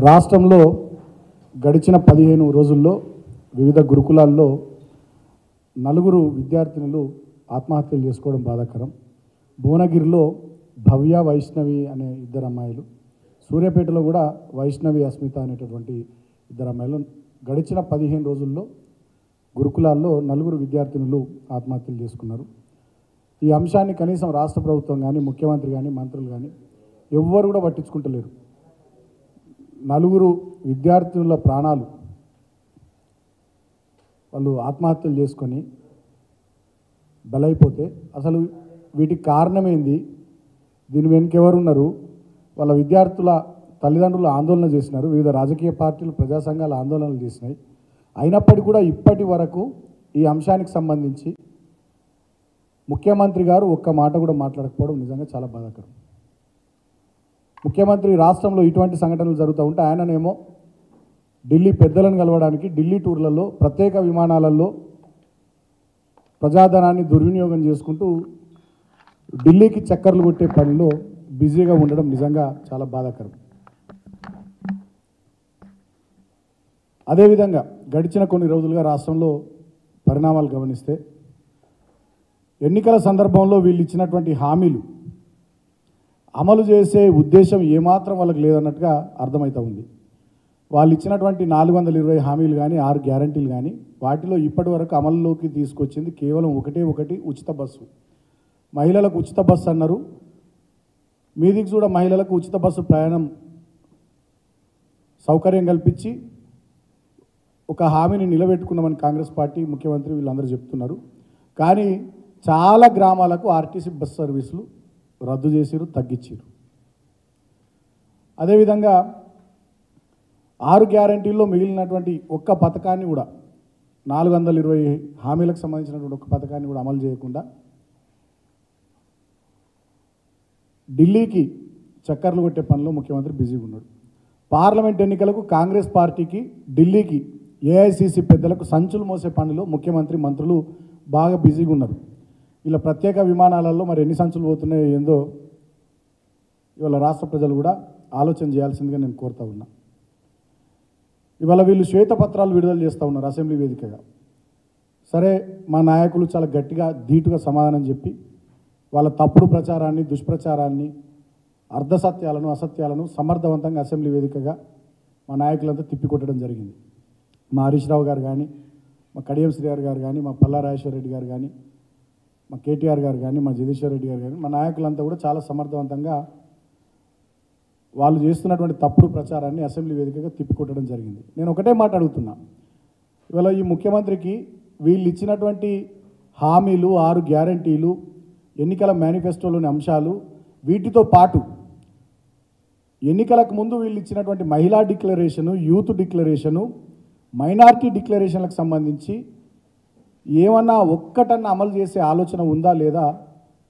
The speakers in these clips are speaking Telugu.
రాష్ట్రంలో గడిచిన 15 రోజుల్లో వివిధ గురుకులాల్లో 4 విద్యార్థినులు ఆత్మహత్యలు చేసుకోవడం బాధాకరం. భువనగిరిలో భవ్య వైష్ణవి అనే 2 అమ్మాయిలు, సూర్యాపేటలో కూడా వైష్ణవి అస్మిత అనేటటువంటి 2 అమ్మాయిలు గడిచిన 15 రోజుల్లో గురుకులాల్లో 4 విద్యార్థినులు ఆత్మహత్యలు చేసుకున్నారు. ఈ అంశాన్ని కనీసం రాష్ట్ర ప్రభుత్వం కానీ, ముఖ్యమంత్రి కానీ, మంత్రులు కానీ ఎవ్వరు కూడా పట్టించుకుంటలేరు. 4 విద్యార్థుల ప్రాణాలు వాళ్ళు ఆత్మహత్యలు చేసుకొని బలైపోతే అసలు వీటికి కారణమేంది, దీని వెనుక ఎవరున్నారు? వాళ్ళ విద్యార్థుల తల్లిదండ్రులు ఆందోళన చేసినారు, వివిధ రాజకీయ పార్టీలు, ప్రజా సంఘాలు ఆందోళనలు చేసినాయి. అయినప్పటికీ కూడా ఇప్పటి వరకు ఈ అంశానికి సంబంధించి ముఖ్యమంత్రి గారు ఒక్క మాట కూడా మాట్లాడకపోవడం నిజంగా చాలా బాధాకరం. ముఖ్యమంత్రి రాష్ట్రంలో ఇటువంటి సంఘటనలు జరుగుతూ ఉంటే ఆయననేమో ఢిల్లీ పెద్దలను కలవడానికి ఢిల్లీ టూర్లలో ప్రత్యేక విమానాలలో ప్రజాధనాన్ని దుర్వినియోగం చేసుకుంటూ ఢిల్లీకి చక్కర్లు కొట్టే పనిలో బిజీగా ఉండడం నిజంగా చాలా బాధాకరం. అదేవిధంగా గడిచిన కొన్ని రోజులుగా రాష్ట్రంలో పరిణామాలు గమనిస్తే ఎన్నికల సందర్భంలో వీళ్ళు ఇచ్చినటువంటి హామీలు అమలు చేసే ఉద్దేశం ఏమాత్రం వాళ్ళకి లేదన్నట్టుగా అర్థమవుతూ ఉంది. వాళ్ళు ఇచ్చినటువంటి 420 హామీలు కానీ, 6 గ్యారంటీలు కానీ వాటిలో ఇప్పటి వరకు అమలులోకి తీసుకొచ్చింది కేవలం ఒకటి ఉచిత బస్సు. మహిళలకు ఉచిత బస్సు అన్నారు, మీదికి కూడా మహిళలకు ఉచిత బస్సు ప్రయాణం సౌకర్యం కల్పించి ఒక హామీని నిలబెట్టుకున్నామని కాంగ్రెస్ పార్టీ, ముఖ్యమంత్రి వీళ్ళందరూ చెప్తున్నారు. కానీ చాలా గ్రామాలకు ఆర్టీసీ బస్ సర్వీసులు రద్దు చేసిరు, తగ్గించారు. అదేవిధంగా 6 గ్యారంటీల్లో మిగిలినటువంటి ఒక్క పథకాన్ని కూడా 420 హామీలకు సంబంధించినటువంటి ఒక్క పథకాన్ని కూడా అమలు చేయకుండా ఢిల్లీకి చక్కర్లు కొట్టే పనిలో ముఖ్యమంత్రి బిజీగా ఉన్నాడు. పార్లమెంట్ ఎన్నికలకు కాంగ్రెస్ పార్టీకి, ఢిల్లీకి ఏఐసిసి పెద్దలకు సంచులు మోసే పనిలో ముఖ్యమంత్రి, మంత్రులు బాగా బిజీగా ఉన్నారు. ఇలా ప్రత్యేక విమానాలలో మరి ఎన్ని సంచులు పోతున్నాయో ఏందో ఇవాళ రాష్ట్ర ప్రజలు కూడా ఆలోచన చేయాల్సిందిగా నేను కోరుతా ఉన్నా. ఇవాళ వీళ్ళు శ్వేతపత్రాలు విడుదల చేస్తూ ఉన్నారు అసెంబ్లీ వేదికగా. సరే, మా నాయకులు చాలా గట్టిగా ధీటుగా సమాధానం చెప్పి వాళ్ళ తప్పుడు ప్రచారాన్ని, దుష్ప్రచారాన్ని, అర్ధసత్యాలను, అసత్యాలను సమర్థవంతంగా అసెంబ్లీ వేదికగా మా నాయకులంతా తిప్పికొట్టడం జరిగింది. మా హరీష్ రావు గారు కానీ, మా కడియం శ్రీగారు గారు కానీ, మా పల్లా రాజేశ్వర రెడ్డి గారు కానీ, మా కేటీఆర్ గారు కానీ, మా జగదీశ్వర్ రెడ్డి గారు కానీ, మా నాయకులంతా కూడా చాలా సమర్థవంతంగా వాళ్ళు చేస్తున్నటువంటి తప్పుడు ప్రచారాన్ని అసెంబ్లీ వేదికగా తిప్పికొట్టడం జరిగింది. నేను ఒకటే మాట అడుగుతున్నా, ఇవాళ ఈ ముఖ్యమంత్రికి వీళ్ళు ఇచ్చినటువంటి హామీలు, 6 గ్యారంటీలు, ఎన్నికల మేనిఫెస్టోలోని అంశాలు, వీటితో పాటు ఎన్నికలకు ముందు వీళ్ళు ఇచ్చినటువంటి మహిళా డిక్లరేషను, యూత్ డిక్లరేషను, మైనారిటీ డిక్లరేషన్లకు సంబంధించి ఏమన్నా ఒక్కటన్నా అమలు చేసే ఆలోచన ఉందా లేదా?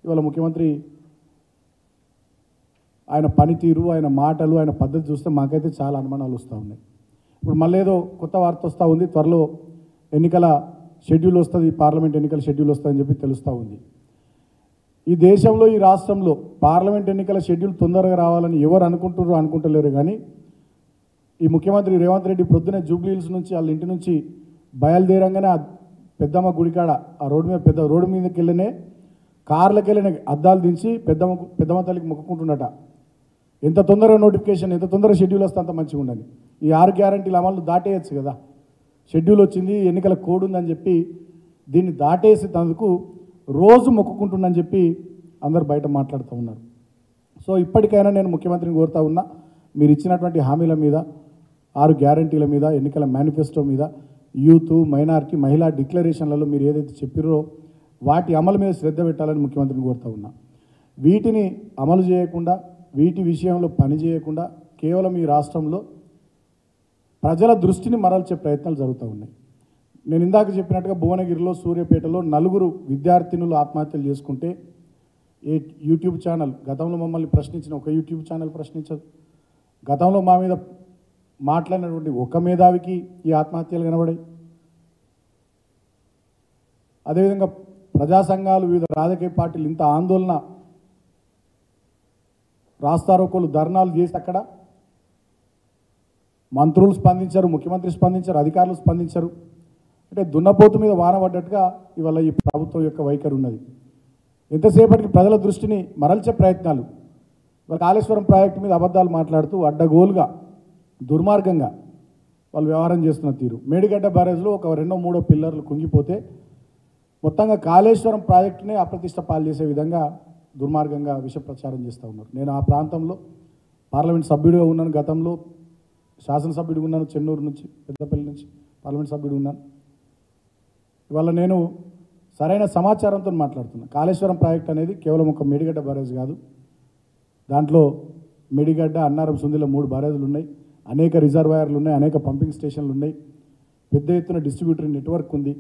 ఇవాళ ముఖ్యమంత్రి ఆయన పనితీరు, ఆయన మాటలు, ఆయన పద్ధతి చూస్తే మాకైతే చాలా అనుమానాలు వస్తూ ఉన్నాయి. ఇప్పుడు మళ్ళీ ఏదో కొత్త వార్త వస్తూ ఉంది, త్వరలో ఎన్నికల షెడ్యూల్ వస్తుంది, పార్లమెంట్ ఎన్నికల షెడ్యూల్ వస్తుందని చెప్పి తెలుస్తూ ఉంది. ఈ దేశంలో, ఈ రాష్ట్రంలో పార్లమెంట్ ఎన్నికల షెడ్యూల్ తొందరగా రావాలని ఎవరు అనుకుంటలేరు. కానీ ఈ ముఖ్యమంత్రి రేవంత్ రెడ్డి ప్రొద్దునే జూబ్లీ హిల్స్ నుంచి వాళ్ళ ఇంటి నుంచి బయలుదేరంగానే ఆ పెద్దమ్మ గుడికాడ ఆ పెద్ద రోడ్డు మీదకి వెళ్ళినే కార్లకు వెళ్ళిన అద్దాలు దించి పెద్దమ్మ తల్లికి మొక్కుకుంటున్నట. ఎంత తొందరగా నోటిఫికేషన్, ఎంత తొందరగా షెడ్యూల్ వస్తే అంత మంచిగా ఉండాలి. ఈ 6 గ్యారంటీల అమలు దాటేయచ్చు కదా. షెడ్యూల్ వచ్చింది, ఎన్నికల కోడ్ ఉందని చెప్పి దీన్ని దాటేసి తనకు రోజు మొక్కుకుంటుందని చెప్పి అందరు బయట మాట్లాడుతూ ఉన్నారు. సో ఇప్పటికైనా నేను ముఖ్యమంత్రిని కోరుతా ఉన్నా, మీరు ఇచ్చినటువంటి హామీల మీద, 6 గ్యారంటీల మీద, ఎన్నికల మేనిఫెస్టో మీద, యూత్, మైనారిటీ, మహిళా డిక్లరేషన్లలో మీరు ఏదైతే చెప్పారో వాటి అమలు మీద శ్రద్ధ పెట్టాలని ముఖ్యమంత్రిని కోరుతా ఉన్నా. వీటిని అమలు చేయకుండా, వీటి విషయంలో పని చేయకుండా కేవలం ఈ రాష్ట్రంలో ప్రజల దృష్టిని మరల్చే ప్రయత్నాలు జరుగుతూ ఉన్నాయి. నేను ఇందాక చెప్పినట్టుగా భువనగిరిలో, సూర్యాపేటలో 4 విద్యార్థినులు ఆత్మహత్యలు చేసుకుంటే యూట్యూబ్ ఛానల్, గతంలో మమ్మల్ని ప్రశ్నించిన ఒక యూట్యూబ్ ఛానల్ ప్రశ్నించదు. గతంలో మా మీద మాట్లాడినటువంటి ఒక మేధావికి ఈ ఆత్మహత్యలు కనబడాయి. అదేవిధంగా ప్రజా సంఘాలు, వివిధ రాజకీయ పార్టీలు ఇంత ఆందోళన, రాస్తారోకోలు, ధర్నాలు చేసి అక్కడ మంత్రులు స్పందించారు, ముఖ్యమంత్రి స్పందించారు, అధికారులు స్పందించారు. అంటే దున్నపోతు మీద వాన పడ్డట్టుగా ఇవాళ ఈ ప్రభుత్వం యొక్క వైఖరి ఉన్నది. ఎంతసేపటికి ప్రజల దృష్టిని మరల్చే ప్రయత్నాలు. ఇవాళ కాళేశ్వరం ప్రాజెక్టు మీద అబద్ధాలు మాట్లాడుతూ అడ్డగోలుగా దుర్మార్గంగా వాళ్ళు వ్యవహారం చేస్తున్న తీరు. మేడిగడ్డ బ్యారేజ్లో ఒక 2-3 పిల్లర్లు కుంగిపోతే మొత్తంగా కాళేశ్వరం ప్రాజెక్టునే అప్రతిష్ట పాలు చేసే విధంగా దుర్మార్గంగా విష ప్రచారం చేస్తూ ఉన్నారు. నేను ఆ ప్రాంతంలో పార్లమెంట్ సభ్యుడిగా ఉన్నాను, గతంలో శాసనసభ్యుడిగా ఉన్నాను, చెన్నూరు నుంచి పెద్దపల్లి నుంచి పార్లమెంట్ సభ్యుడిగా ఉన్నాను. ఇవాళ నేను సరైన సమాచారంతో మాట్లాడుతున్నాను. కాళేశ్వరం ప్రాజెక్ట్ అనేది కేవలం ఒక మేడిగడ్డ బ్యారేజ్ కాదు. దాంట్లో మేడిగడ్డ, అన్నారం, సుందిలో 3 బ్యారేజ్లు ఉన్నాయి, అనేక రిజర్వాయర్లు ఉన్నాయి, అనేక పంపింగ్ స్టేషన్లు ఉన్నాయి, పెద్ద ఎత్తున డిస్ట్రిబ్యూటరీ నెట్వర్క్ ఉంది.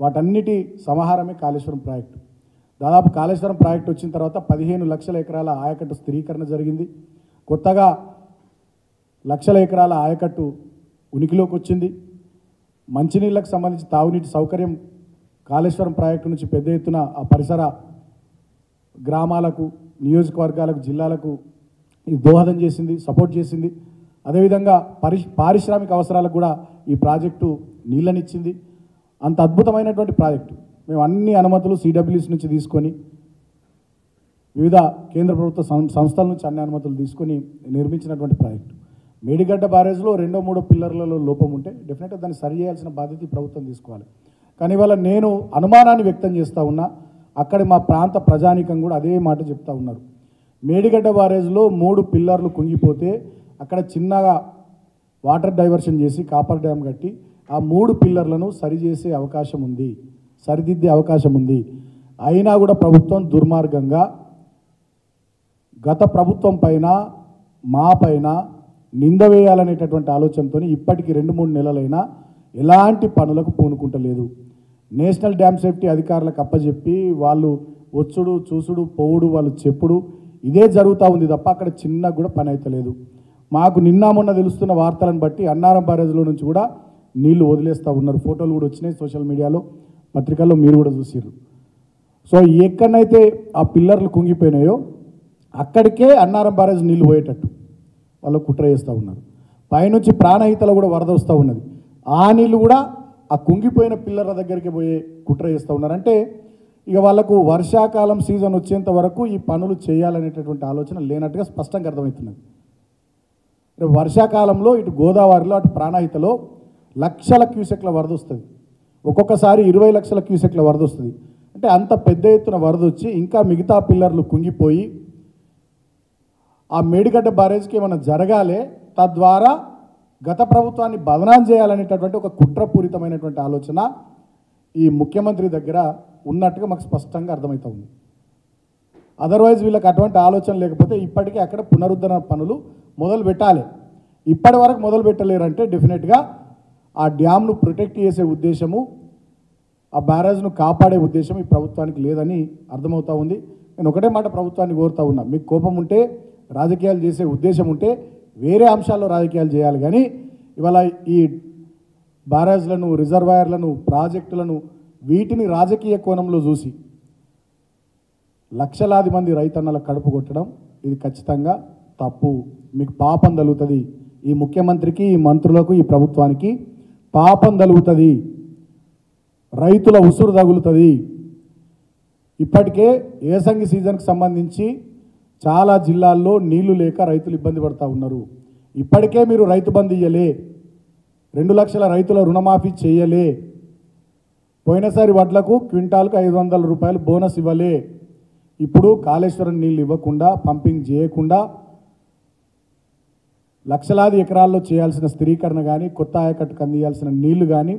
వాటన్నిటి సమాహారమే కాళేశ్వరం ప్రాజెక్టు. దాదాపు కాళేశ్వరం ప్రాజెక్టు వచ్చిన తర్వాత 15 లక్షల ఎకరాల ఆయకట్టు స్థిరీకరణ జరిగింది. కొత్తగా లక్షల ఎకరాల ఆయకట్టు ఉనికిలోకి వచ్చింది. మంచినీళ్ళకు సంబంధించి తాగునీటి సౌకర్యం కాళేశ్వరం ప్రాజెక్టు నుంచి పెద్ద ఎత్తున ఆ పరిసర గ్రామాలకు, నియోజకవర్గాలకు, జిల్లాలకు ఇది దోహదం చేసింది, సపోర్ట్ చేసింది. అదేవిధంగా పారిశ్రామిక అవసరాలకు కూడా ఈ ప్రాజెక్టు నీళ్ళనిచ్చింది. అంత అద్భుతమైనటువంటి ప్రాజెక్టు. మేము అన్ని అనుమతులు సిడబ్ల్యూసి నుంచి తీసుకొని, వివిధ కేంద్ర ప్రభుత్వ సంస్థల నుంచి అన్ని అనుమతులు తీసుకొని నిర్మించినటువంటి ప్రాజెక్టు. మేడిగడ్డ బ్యారేజ్లో 2-3 పిల్లర్లలో లోపం ఉంటే డెఫినెట్గా దాన్ని సరి చేయాల్సిన బాధ్యత ఈ ప్రభుత్వం తీసుకోవాలి. కానీ ఇవాళ నేను అనుమానాన్ని వ్యక్తం చేస్తూ ఉన్నా. అక్కడ మా ప్రాంత ప్రజానీకం కూడా అదే మాట చెప్తా ఉన్నారు. మేడిగడ్డ బ్యారేజ్లో 3 పిల్లర్లు కుంగిపోతే అక్కడ చిన్నగా వాటర్ డైవర్షన్ చేసి కాపర్ డ్యామ్ కట్టి ఆ 3 పిల్లర్లను సరిచేసే అవకాశం ఉంది, సరిదిద్దే అవకాశం ఉంది. అయినా కూడా ప్రభుత్వం దుర్మార్గంగా గత ప్రభుత్వం పైన, మా పైన నింద వేయాలనేటటువంటి ఆలోచనతో ఇప్పటికీ 2-3 నెలలైనా ఎలాంటి పనులకు పూనుకుంటలేదు. నేషనల్ డ్యామ్ సేఫ్టీ అధికారులకు అప్పచెప్పి వాళ్ళు వచ్చుడు, చూసుడు, పోవుడు, వాళ్ళు చెప్పుడు ఇదే జరుగుతూ ఉంది తప్ప అక్కడ చిన్న కూడా పని అవుతలేదు. మాకు నిన్న మొన్న తెలుస్తున్న వార్తలను బట్టి అన్నారం బ్యారేజ్లో నుంచి కూడా నీళ్లు వదిలేస్తూ ఉన్నారు. ఫోటోలు కూడా వచ్చినాయి సోషల్ మీడియాలో, పత్రికల్లో మీరు కూడా చూసిర్రు. సో ఎక్కడైతే ఆ పిల్లర్లు కుంగిపోయినాయో అక్కడికే అన్నారం బ్యారేజ్ నీళ్లు పోయేటట్టు వాళ్ళు కుట్ర చేస్తూ ఉన్నారు. పైనుంచి ప్రాణహితలో కూడా వరద వస్తూ ఉన్నది. ఆ నీళ్లు కూడా ఆ కుంగిపోయిన పిల్లర్ల దగ్గరికి పోయే కుట్ర చేస్తూ ఉన్నారు. అంటే ఇక వాళ్ళకు వర్షాకాలం సీజన్ వచ్చేంత వరకు ఈ పనులు చేయాలనేటటువంటి ఆలోచన లేనట్టుగా స్పష్టంగా అర్థమవుతున్నది. వర్షాకాలంలో ఇటు గోదావరిలో, అటు ప్రాణహితలో లక్షల క్యూసెక్ల వరద వస్తుంది. ఒక్కొక్కసారి 20 లక్షల క్యూసెక్ల వరద వస్తుంది. అంటే అంత పెద్ద ఎత్తున వరద వచ్చి ఇంకా మిగతా పిల్లర్లు కుంగిపోయి ఆ మేడిగడ్డ బ్యారేజ్కి ఏమైనా జరగాలి, తద్వారా గత ప్రభుత్వాన్ని బదనాం చేయాలనేటటువంటి ఒక కుట్రపూరితమైనటువంటి ఆలోచన ఈ ముఖ్యమంత్రి దగ్గర ఉన్నట్టుగా మాకు స్పష్టంగా అర్థమవుతూ ఉంది. అదర్వైజ్ వీళ్ళకి అటువంటి ఆలోచన లేకపోతే ఇప్పటికే అక్కడ పునరుద్ధరణ పనులు మొదలు పెట్టాలి. ఇప్పటి వరకు మొదలు పెట్టలేరంటే డెఫినెట్గా ఆ డ్యామ్ను ప్రొటెక్ట్ చేసే ఉద్దేశము, ఆ బ్యారేజ్ను కాపాడే ఉద్దేశం ఈ ప్రభుత్వానికి లేదని అర్థమవుతూ ఉంది. నేను ఒకటే మాట ప్రభుత్వాన్ని కోరుతూ ఉన్నా, మీకు కోపం ఉంటే, రాజకీయాలు చేసే ఉద్దేశం ఉంటే వేరే అంశాల్లో రాజకీయాలు చేయాలి. కానీ ఇవాళ ఈ బ్యారేజ్లను, రిజర్వాయర్లను, ప్రాజెక్టులను వీటిని రాజకీయ కోణంలో చూసి లక్షలాది మంది రైతన్నల కడుపు కొట్టడం ఇది ఖచ్చితంగా తప్పు. మీకు పాపం తగులుతుంది. ఈ ముఖ్యమంత్రికి, ఈ మంత్రులకు, ఈ ప్రభుత్వానికి పాపం తగులుతుంది. రైతుల ఉసురు తగులుతుంది. ఇప్పటికే ఏసంగి సీజన్కి సంబంధించి చాలా జిల్లాల్లో నీళ్లు లేక రైతులు ఇబ్బంది పడుతూ ఉన్నారు. ఇప్పటికే మీరు రైతు బంధు ఇయ్యలే, 2 లక్షల రైతుల రుణమాఫీ చేయలే, పోయినసారి వడ్లకు క్వింటాల్కు 500 రూపాయలు బోనస్ ఇవ్వలే. ఇప్పుడు కాళేశ్వరం నీళ్ళు ఇవ్వకుండా, పంపింగ్ చేయకుండా లక్షలాది ఎకరాల్లో చేయాల్సిన స్థిరీకరణ కానీ, కొత్త ఆయకట్టుకు అందియాల్సిన నీళ్లు కానీ,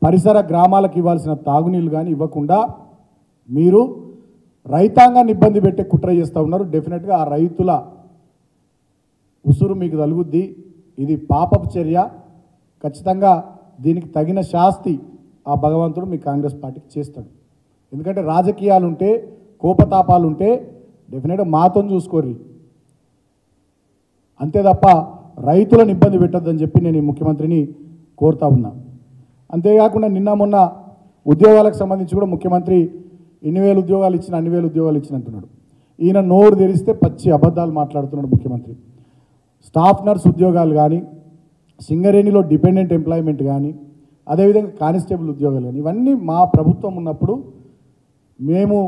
పరిసర గ్రామాలకు ఇవ్వాల్సిన తాగునీళ్ళు కానీ ఇవ్వకుండా మీరు రైతాంగాన్ని ఇబ్బంది పెట్టే కుట్ర చేస్తూ ఉన్నారు. డెఫినెట్గా ఆ రైతుల ఉసురు మీకు తగులుద్ది. ఇది పాపపు చర్య. ఖచ్చితంగా దీనికి తగిన శాస్తి ఆ భగవంతుడు మీ కాంగ్రెస్ పార్టీకి చేస్తాడు. ఎందుకంటే రాజకీయాలుంటే, కోపతాపాలుంటే డెఫినెట్గా మాతో చూసుకోర్రి, అంతే తప్ప రైతులను ఇబ్బంది పెట్టొద్దని చెప్పి నేను ఈ ముఖ్యమంత్రిని కోరుతా ఉన్నా. అంతేకాకుండా నిన్న మొన్న ఉద్యోగాలకు సంబంధించి కూడా ముఖ్యమంత్రి ఇన్ని వేల ఉద్యోగాలు ఇచ్చిన, అన్ని వేల ఉద్యోగాలు ఇచ్చిన అంటున్నాడు. ఈయన నోరు తెరిస్తే పచ్చి అబద్ధాలు మాట్లాడుతున్నాడు ముఖ్యమంత్రి. స్టాఫ్ నర్స్ ఉద్యోగాలు కానీ, సింగరేణిలో డిపెండెంట్ ఎంప్లాయ్మెంట్ కానీ, అదేవిధంగా కానిస్టేబుల్ ఉద్యోగాలు కానీ, ఇవన్నీ మా ప్రభుత్వం ఉన్నప్పుడు మేము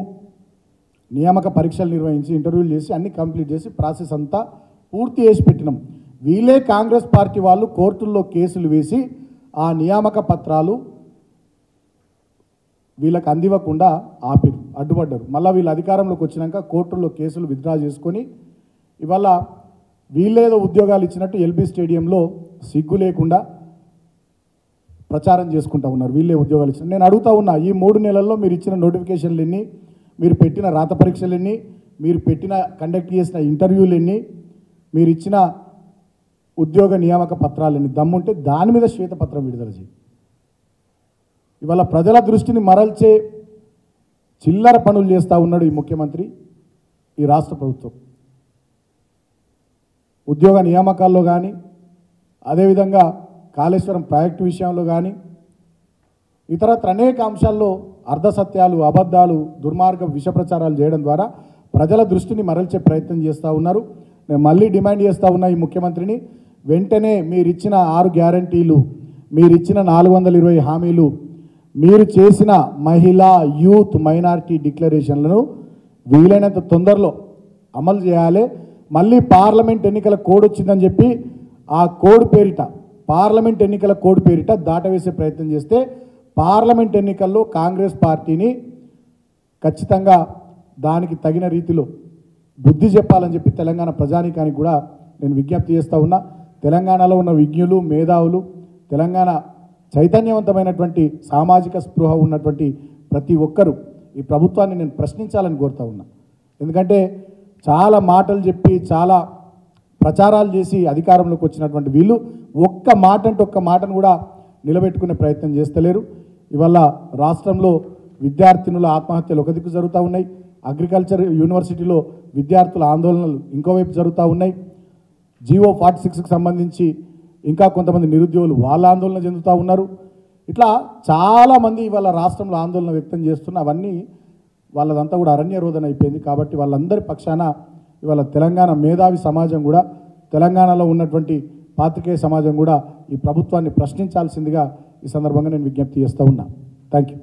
నియామక పరీక్షలు నిర్వహించి ఇంటర్వ్యూలు చేసి అన్నీ కంప్లీట్ చేసి ప్రాసెస్ అంతా పూర్తి చేసి పెట్టినాం. వీళ్ళే కాంగ్రెస్ పార్టీ వాళ్ళు కోర్టుల్లో కేసులు వేసి ఆ నియామక పత్రాలు వీళ్ళకి అందివ్వకుండా ఆపిరు, అడ్డుపడ్డారు. మళ్ళీ వీళ్ళు అధికారంలోకి వచ్చినాక కోర్టుల్లో కేసులు విత్డ్రా చేసుకొని ఇవాళ వీళ్ళేదో ఉద్యోగాలు ఇచ్చినట్టు ఎల్బీ స్టేడియంలో సిగ్గు లేకుండా ప్రచారం చేసుకుంటూ ఉన్నారు. వీళ్ళే ఉద్యోగాలు ఇచ్చిన. నేను అడుగుతా ఉన్నా, ఈ 3 నెలల్లో మీరు ఇచ్చిన నోటిఫికేషన్లు ఎన్ని, మీరు పెట్టిన రాత పరీక్షలు ఎన్ని, మీరు పెట్టిన కండక్ట్ చేసిన ఇంటర్వ్యూలు ఎన్ని, మీరు ఇచ్చిన ఉద్యోగ నియామక పత్రాలు ఎన్ని? దమ్ముంటే దాని మీద శ్వేతపత్రం విడుదల చేయి. ఇవాళ ప్రజల దృష్టిని మరల్చే చిల్లర పనులు చేస్తూ ఉన్నాడు ఈ ముఖ్యమంత్రి, ఈ రాష్ట్ర ప్రభుత్వం. ఉద్యోగ నియామకాల్లో కానీ, అదేవిధంగా కాళేశ్వరం ప్రాజెక్టు విషయంలో కానీ, ఇతరత్ర అనేక అంశాల్లో అర్ధసత్యాలు, అబద్ధాలు, దుర్మార్గ విష ప్రచారాలు చేయడం ద్వారా ప్రజల దృష్టిని మరల్చే ప్రయత్నం చేస్తూ ఉన్నారు. నేను మళ్ళీ డిమాండ్ చేస్తూ ఉన్నా ఈ ముఖ్యమంత్రిని, వెంటనే మీరిచ్చిన 6 గ్యారంటీలు, మీరిచ్చిన 420 హామీలు, మీరు చేసిన మహిళా, యూత్, మైనారిటీ డిక్లరేషన్లను వీలైనంత తొందరలో అమలు చేయాలి. మళ్ళీ పార్లమెంట్ ఎన్నికల కోడ్ వచ్చిందని చెప్పి ఆ కోడ్ పేరిట, పార్లమెంట్ ఎన్నికల కోడ్ పేరిట దాటవేసే ప్రయత్నం చేస్తే పార్లమెంట్ ఎన్నికల్లో కాంగ్రెస్ పార్టీని ఖచ్చితంగా దానికి తగిన రీతిలో బుద్ధి చెప్పాలని చెప్పి తెలంగాణ ప్రజానీకానికి కూడా నేను విజ్ఞప్తి చేస్తూ ఉన్నా. తెలంగాణలో ఉన్న విజ్ఞులు, మేధావులు, తెలంగాణ చైతన్యవంతమైనటువంటి సామాజిక స్పృహ ఉన్నటువంటి ప్రతి ఒక్కరూ ఈ ప్రభుత్వాన్ని నేను ప్రశ్నించాలని కోరుతా ఉన్నా. ఎందుకంటే చాలా మాటలు చెప్పి, చాలా ప్రచారాలు చేసి అధికారంలోకి వచ్చినటువంటి వీళ్ళు ఒక్క మాట అంటే ఒక్క మాటను కూడా నిలబెట్టుకునే ప్రయత్నం చేస్తలేరు. ఇవాళ రాష్ట్రంలో విద్యార్థినుల ఆత్మహత్యలు ఒక దిక్కు జరుగుతూ ఉన్నాయి, అగ్రికల్చర్ యూనివర్సిటీలో విద్యార్థుల ఆందోళనలు ఇంకోవైపు జరుగుతూ ఉన్నాయి. జీవో 46కి సంబంధించి ఇంకా కొంతమంది నిరుద్యోగులు వాళ్ళ ఆందోళన చెందుతూ ఉన్నారు. ఇట్లా చాలామంది ఇవాళ రాష్ట్రంలో ఆందోళన వ్యక్తం చేస్తున్న అవన్నీ వాళ్ళదంతా కూడా అరణ్య రోదన అయిపోయింది. కాబట్టి వాళ్ళందరి పక్షాన ఇవాళ తెలంగాణ మేధావి సమాజం కూడా, తెలంగాణలో ఉన్నటువంటి పాత్రికేయ సమాజం కూడా ఈ ప్రభుత్వాన్ని ప్రశ్నించాల్సిందిగా ఈ సందర్భంగా నేను విజ్ఞప్తి చేస్తూ ఉన్నా. Thank you.